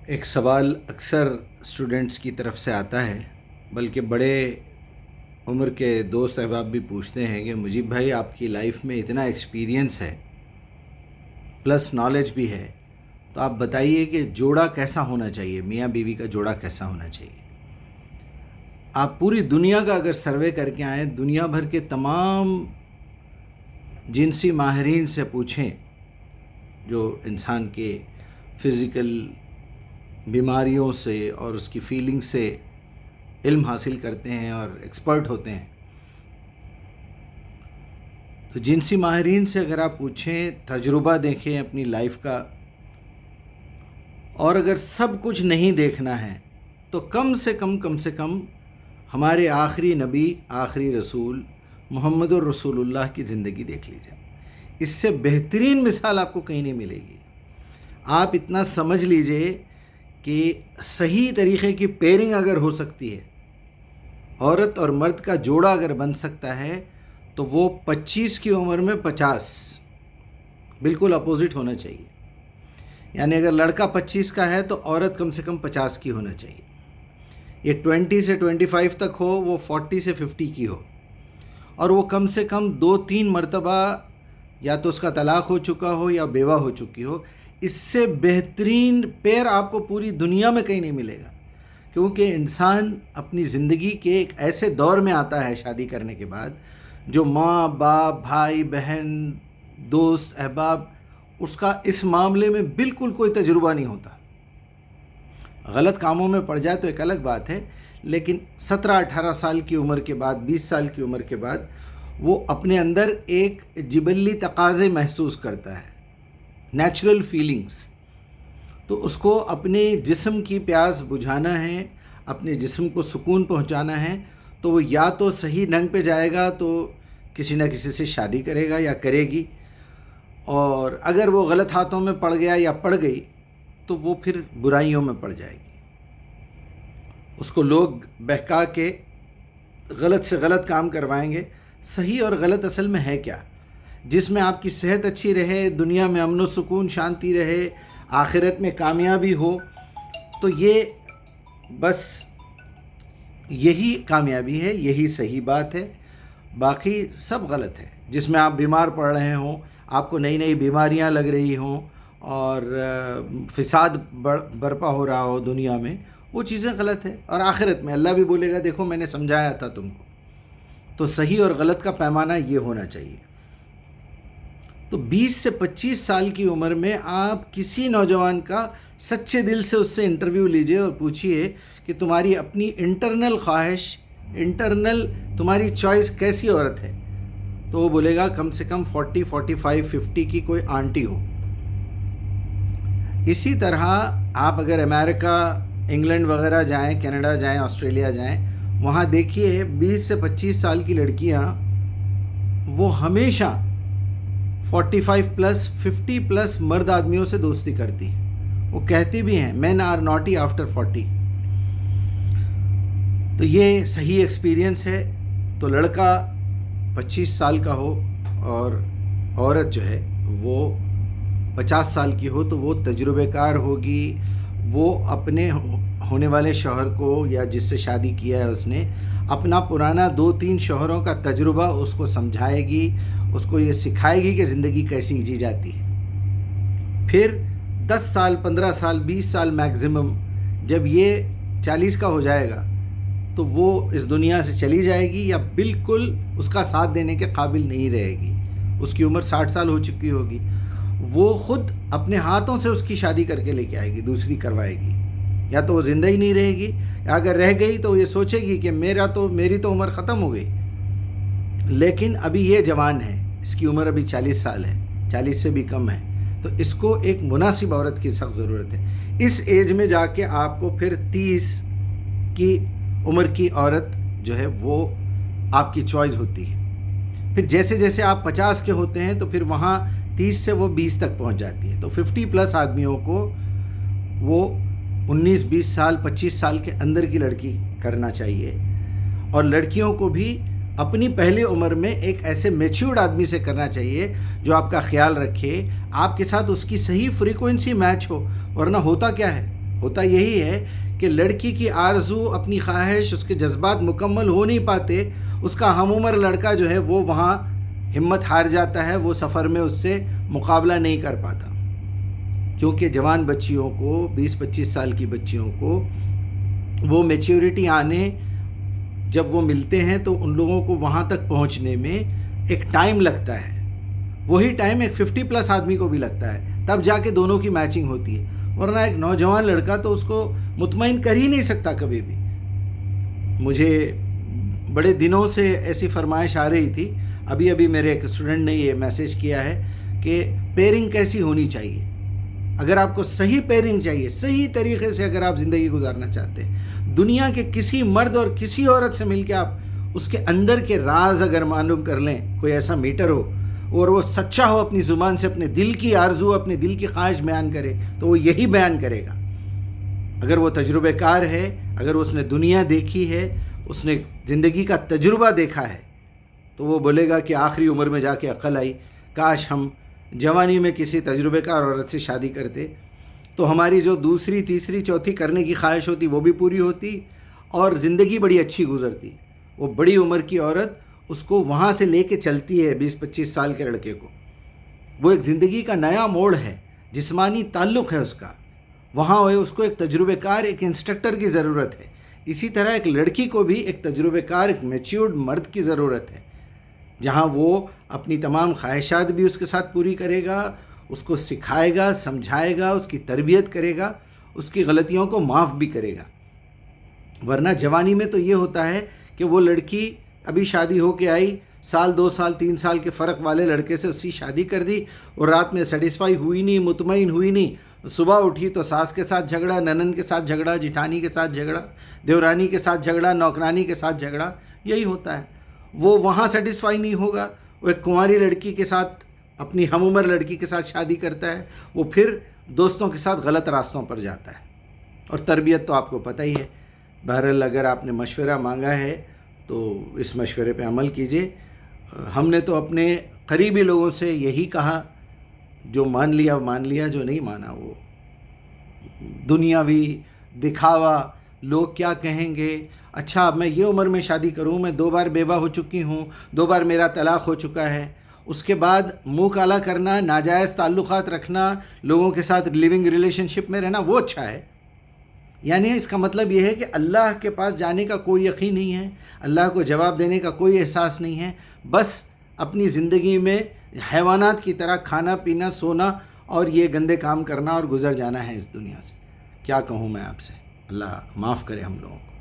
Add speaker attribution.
Speaker 1: ایک سوال اکثر اسٹوڈنٹس کی طرف سے آتا ہے، بلکہ بڑے عمر کے دوست احباب بھی پوچھتے ہیں کہ مجیب بھائی آپ کی لائف میں اتنا ایکسپیرینس ہے پلس نالج بھی ہے، تو آپ بتائیے کہ جوڑا کیسا ہونا چاہیے، میاں بیوی کا جوڑا کیسا ہونا چاہیے۔ آپ پوری دنیا کا اگر سروے کر کے آئیں، دنیا بھر کے تمام جنسی ماہرین سے پوچھیں جو انسان کے فزیکل بیماریوں سے اور اس کی فیلنگ سے علم حاصل کرتے ہیں اور ایکسپرٹ ہوتے ہیں، تو جنسی ماہرین سے اگر آپ پوچھیں، تجربہ دیکھیں اپنی لائف کا، اور اگر سب کچھ نہیں دیکھنا ہے تو کم سے کم ہمارے آخری نبی، آخری رسول محمد الرسول اللہ کی زندگی دیکھ لیجیے۔ اس سے بہترین مثال آپ کو کہیں نہیں ملے گی۔ آپ اتنا سمجھ لیجئے کہ صحیح طریقے کی پیئرنگ اگر ہو سکتی ہے، عورت اور مرد کا جوڑا اگر بن سکتا ہے، تو وہ 25 کی عمر میں 50 بالکل اپوزٹ ہونا چاہیے۔ یعنی اگر لڑکا 25 کا ہے تو عورت کم سے کم 50 کی ہونا چاہیے۔ یہ 20 سے 25 تک ہو، وہ 40 سے 50 کی ہو، اور وہ کم سے کم 2-3 مرتبہ یا تو اس کا طلاق ہو چکا ہو یا بیوہ ہو چکی ہو۔ اس سے بہترین پیر آپ کو پوری دنیا میں کہیں نہیں ملے گا، کیونکہ انسان اپنی زندگی کے ایک ایسے دور میں آتا ہے شادی کرنے کے بعد، جو ماں باپ، بھائی بہن، دوست احباب، اس کا اس معاملے میں بالکل کوئی تجربہ نہیں ہوتا۔ غلط کاموں میں پڑ جائے تو ایک الگ بات ہے، لیکن 17-18 سال کی عمر کے بعد، 20 سال کی عمر کے بعد وہ اپنے اندر ایک جبلی تقاضے محسوس کرتا ہے، نیچرل فیلنگز۔ تو اس کو اپنے جسم کی پیاس بجھانا ہے، اپنے جسم کو سکون پہنچانا ہے، تو وہ یا تو صحیح ڈھنگ پہ جائے گا تو کسی نہ کسی سے شادی کرے گا یا کرے گی، اور اگر وہ غلط ہاتھوں میں پڑ گیا یا پڑ گئی تو وہ پھر برائیوں میں پڑ جائے گی۔ اس کو لوگ بہکا کے غلط سے غلط کام کروائیں گے۔ صحیح اور غلط اصل میں ہے کیا؟ جس میں آپ کی صحت اچھی رہے، دنیا میں امن و سکون، شانتی رہے، آخرت میں کامیابی ہو، تو یہ بس یہی کامیابی ہے، یہی صحیح بات ہے۔ باقی سب غلط ہے۔ جس میں آپ بیمار پڑ رہے ہوں، آپ کو نئی بیماریاں لگ رہی ہوں، اور فساد برپا ہو رہا ہو دنیا میں، وہ چیزیں غلط ہے۔ اور آخرت میں اللہ بھی بولے گا دیکھو میں نے سمجھایا تھا تم کو۔ تو صحیح اور غلط کا پیمانہ یہ ہونا چاہیے۔ تو 20 سے 25 سال کی عمر میں آپ کسی نوجوان کا سچے دل سے اس سے انٹرویو لیجئے اور پوچھئے کہ تمہاری اپنی انٹرنل خواہش، انٹرنل تمہاری چوائس کیسی عورت ہے، تو وہ بولے گا کم سے کم 40، 45، 50 کی کوئی آنٹی ہو۔ اسی طرح آپ اگر امریکہ، انگلینڈ وغیرہ جائیں، کینیڈا جائیں، آسٹریلیا جائیں، وہاں دیکھیے 20 سے 25 سال کی لڑکیاں وہ ہمیشہ 45 پلس، 50 پلس مرد آدمیوں سے دوستی کرتی ہیں۔ وہ کہتی بھی ہیں مین آر ناٹی آفٹر 40۔ تو یہ صحیح ایکسپیرینس ہے۔ تو لڑکا 25 سال کا ہو اور عورت جو ہے وہ 50 سال کی ہو، تو وہ تجربے کار ہوگی۔ وہ اپنے ہونے والے شوہر کو یا جس سے شادی کیا ہے اس نے اپنا پرانا 2-3 شوہروں کا تجربہ اس کو سمجھائے گی، اس کو یہ سکھائے گی کہ زندگی کیسی جی جاتی ہے۔ پھر 10 سال، 15 سال، 20 سال میکزیمم، جب یہ 40 کا ہو جائے گا تو وہ اس دنیا سے چلی جائے گی یا بالکل اس کا ساتھ دینے کے قابل نہیں رہے گی۔ اس کی عمر 60 سال ہو چکی ہوگی۔ وہ خود اپنے ہاتھوں سے اس کی شادی کر کے لے کے آئے گی، دوسری کروائے گی۔ یا تو وہ زندہ ہی نہیں رہے گی، یا اگر رہ گئی تو یہ سوچے گی کہ میری تو عمر ختم ہو گئی، لیکن ابھی یہ جوان ہے، اس کی عمر ابھی 40 سال ہے، 40 سے بھی کم ہے، تو اس کو ایک مناسب عورت کی سخت ضرورت ہے۔ اس ایج میں جا کے آپ کو پھر 30 کی عمر کی عورت جو ہے وہ آپ کی چوائس ہوتی ہے۔ پھر جیسے جیسے آپ 50 کے ہوتے ہیں تو پھر وہاں 30 سے وہ 20 تک پہنچ جاتی ہے۔ تو 50 پلس آدمیوں کو وہ 19، 20 سال، 25 سال کے اندر کی لڑکی کرنا چاہیے، اور لڑکیوں کو بھی اپنی پہلی عمر میں ایک ایسے میچیورڈ آدمی سے کرنا چاہیے جو آپ کا خیال رکھے، آپ کے ساتھ اس کی صحیح فریکوینسی میچ ہو۔ ورنہ ہوتا کیا ہے، ہوتا یہی ہے کہ لڑکی کی آرزو، اپنی خواہش، اس کے جذبات مکمل ہو نہیں پاتے، اس کا ہم عمر لڑکا جو ہے وہ وہاں ہمت ہار جاتا ہے، وہ سفر میں اس سے مقابلہ نہیں کر پاتا، کیونکہ جوان بچیوں کو، 20-25 سال کی بچیوں کو وہ میچیورٹی آنے جب وہ ملتے ہیں تو ان لوگوں کو وہاں تک پہنچنے میں ایک ٹائم لگتا ہے، وہی ٹائم ایک 50+ آدمی کو بھی لگتا ہے، تب جا کے دونوں کی میچنگ ہوتی ہے، ورنہ ایک نوجوان لڑکا تو اس کو مطمئن کر ہی نہیں سکتا کبھی بھی۔ مجھے بڑے دنوں سے ایسی فرمائش آ رہی تھی، ابھی میرے ایک اسٹوڈنٹ نے یہ میسیج کیا ہے کہ پیئرنگ کیسی ہونی چاہیے۔ اگر آپ کو صحیح پیئرنگ چاہیے، صحیح طریقے سے اگر آپ زندگی گزارنا چاہتے ہیں، دنیا کے کسی مرد اور کسی عورت سے مل کے آپ اس کے اندر کے راز اگر معلوم کر لیں، کوئی ایسا میٹر ہو اور وہ سچا ہو، اپنی زبان سے اپنے دل کی آرزو، اپنے دل کی خواہش بیان کرے، تو وہ یہی بیان کرے گا۔ اگر وہ تجربہ کار ہے، اگر اس نے دنیا دیکھی ہے، اس نے زندگی کا تجربہ دیکھا ہے، تو وہ بولے گا کہ آخری عمر میں جا کے عقل آئی، کاش ہم جوانی میں کسی تجربہ کار عورت سے شادی کرتے، تو ہماری جو دوسری، تیسری، چوتھی کرنے کی خواہش ہوتی وہ بھی پوری ہوتی اور زندگی بڑی اچھی گزرتی۔ وہ بڑی عمر کی عورت اس کو وہاں سے لے کے چلتی ہے 20-25 سال کے لڑکے کو، وہ ایک زندگی کا نیا موڑ ہے، جسمانی تعلق ہے اس کا، وہاں اس کو ایک تجربہ کار، ایک انسٹرکٹر کی ضرورت ہے۔ اسی طرح ایک لڑکی کو بھی ایک تجربہ کار، ایک میچیورڈ مرد کی ضرورت ہے، جہاں وہ اپنی تمام خواہشات بھی اس کے ساتھ پوری کرے گا، اس کو سکھائے گا، سمجھائے گا، اس کی تربیت کرے گا، اس کی غلطیوں کو معاف بھی کرے گا۔ ورنہ جوانی میں تو یہ ہوتا ہے کہ وہ لڑکی ابھی شادی ہو کے آئی، 1 2 سال 3 سال کے فرق والے لڑکے سے اس کی شادی کر دی اور رات میں سیٹسفائی ہوئی نہیں، مطمئن ہوئی نہیں، صبح اٹھی تو ساس کے ساتھ جھگڑا، ننند کے ساتھ جھگڑا، جٹھانی کے ساتھ جھگڑا، دیورانی کے ساتھ جھگڑا، نوکرانی کے ساتھ جھگڑا، یہی ہوتا ہے۔ وہ وہاں سیٹسفائی نہیں ہوگا، وہ ایک کنواری لڑکی کے ساتھ، اپنی ہم عمر لڑکی کے ساتھ شادی کرتا ہے، وہ پھر دوستوں کے ساتھ غلط راستوں پر جاتا ہے، اور تربیت تو آپ کو پتہ ہی ہے۔ بہرحال اگر آپ نے مشورہ مانگا ہے تو اس مشورے پہ عمل کیجئے۔ ہم نے تو اپنے قریبی لوگوں سے یہی کہا، جو مان لیا، جو نہیں مانا وہ دنیاوی دکھاوا، لوگ کیا کہیں گے، اچھا اب میں یہ عمر میں شادی کروں، میں 2 بار بیوہ ہو چکی ہوں، 2 بار میرا طلاق ہو چکا ہے، اس کے بعد منہ کالا کرنا، ناجائز تعلقات رکھنا، لوگوں کے ساتھ لیونگ ریلیشن شپ میں رہنا، وہ اچھا ہے؟ یعنی اس کا مطلب یہ ہے کہ اللہ کے پاس جانے کا کوئی یقین نہیں ہے، اللہ کو جواب دینے کا کوئی احساس نہیں ہے، بس اپنی زندگی میں حیوانات کی طرح کھانا پینا، سونا اور یہ گندے کام کرنا اور گزر جانا ہے اس دنیا سے۔ کیا کہوں میں آپ سے، اللہ معاف کرے ہم لوگوں کو۔